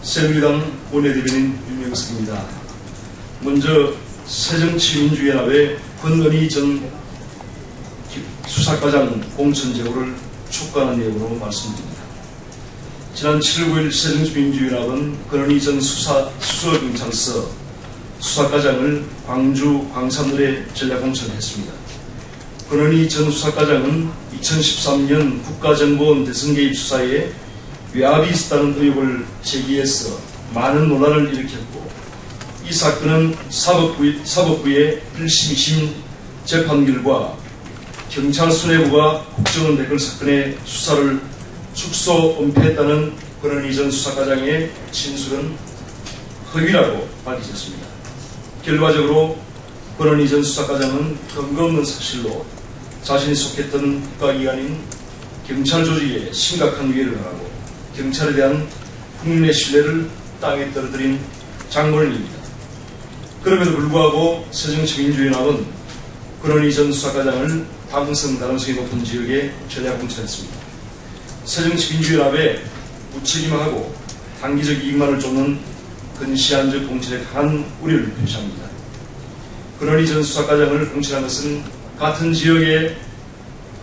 새누리당 원내대변인 윤영석입니다. 먼저 새정치민주연합의 권은희 전 수사과장 공천 제보를 촉구하는 내용으로 말씀드립니다. 지난 7월 9일 새정치민주연합은 권은희 전 수서경찰서 수사과장을 광주 광산을에 전략공천했습니다. 권은희 전 수사과장은 2013년 국가정보원 대선 개입 수사에 외압이 있었다는 의혹을 제기해서 많은 논란을 일으켰고, 이 사건은 사법부의 1심, 2심 재판 결과 경찰 수뇌부가 국정원 댓글 사건의 수사를 축소 은폐했다는 권은희 전 수사과장의 진술은 허위라고 밝혀졌습니다. 결과적으로 권은희 전 수사과장은 근거 없는 사실로 자신이 속했던 국가기관인 경찰 조직에 심각한 위해를 가하고 경찰에 대한 국민의 신뢰를 땅에 떨어뜨린 장본인입니다. 그럼에도 불구하고 새정치민주연합은 권은희 전 수사과장을 당선 가능성이 높은 지역에 전략공천했습니다. 새정치민주연합의 무책임하고 단기적 이익만을 쫓는 근시안적 공천에 강한 우려를 표시합니다. 권은희 전 수사과장을 공천한 것은 같은 지역에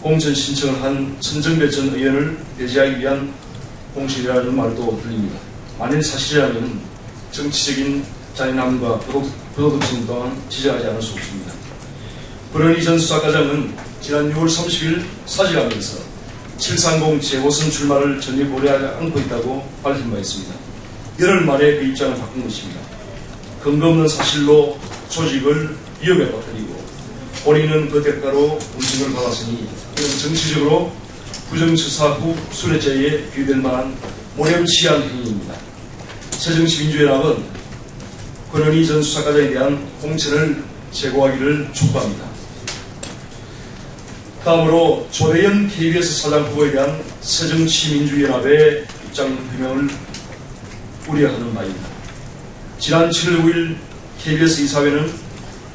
공천 신청을 한 천정배 전 의원을 배제하기 위한 공천이라는 말도 들립니다. 만일 사실이라면 정치적인 잔인함과 부도덕성 또한 지적하지 않을 수 없습니다. 권은희 전 수사과장은 지난 6월 30일 사직하면서 730 재보선 출마를 전혀 고려하지 않고 있다고 밝힌 바 있습니다. 열흘 만에 그 입장을 바꾼 것입니다. 근거 없는 사실로 조직을 위협에 빠뜨리고 본인은 그 대가로 공천을 받았으니 이는 정치적으로 부정처사 후 수뢰죄에 비유될 만한 모렴치한 행위입니다. 새정치민주연합은 권은희 전 수사과장에 대한 공천을 제고하기를 촉구합니다. 다음으로 조대현 KBS 사장 후보에 대한 새정치민주연합의 입장 표명을 우려하는 바입니다. 지난 7월 9일 KBS 이사회는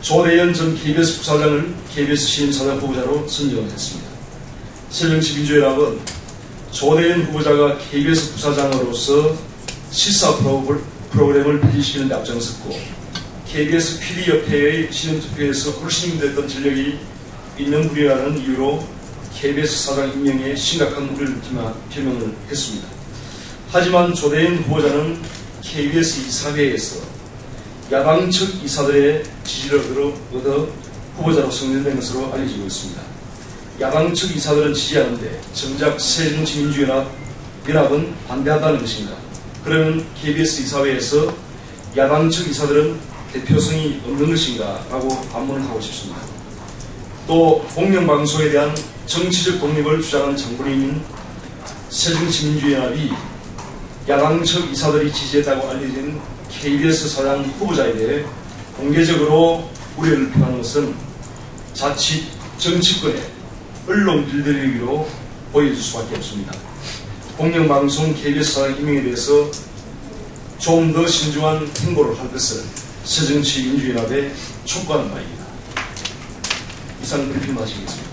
조대현 전 KBS 부사장을 KBS 신임사장 후보자로 선정을 했습니다. 새정치민주연합은 조대현 후보자가 KBS 부사장으로서 시사 프로그램을 폐지시키는 데 앞장섰고, KBS PD협회의 신임투표에서 홀신임됐던 전력이 있는 분이라는 이유로 KBS 사장 임명에 심각한 우려를 표명을 했습니다. 하지만 조대현 후보자는 KBS 이사회에서 야당 측 이사들의 지지를 얻어 후보자로 선정된 것으로 알려지고 있습니다. 야당 측 이사들은 지지하는데 정작 새정치민주연합은 반대한다는 것입니다. 그러면 KBS 이사회에서 야당 측 이사들은 대표성이 없는 것인가 라고 반문을 하고 싶습니다. 또 공영방송에 대한 정치적 독립을 주장하는 장본인인 새정치민주연합이 야당 측 이사들이 지지했다고 알려진 KBS 사장 후보자에 대해 공개적으로 우려를 표하는 것은 자칫 정치권의 언론 빌드리기로 보여줄 수밖에 없습니다. 공영방송 KBS 사장 임명에 대해서 좀 더 신중한 행보를 할 것을 새정치민주연합에 촉구하는 바입니다. 이상 브리핑 마치겠습니다.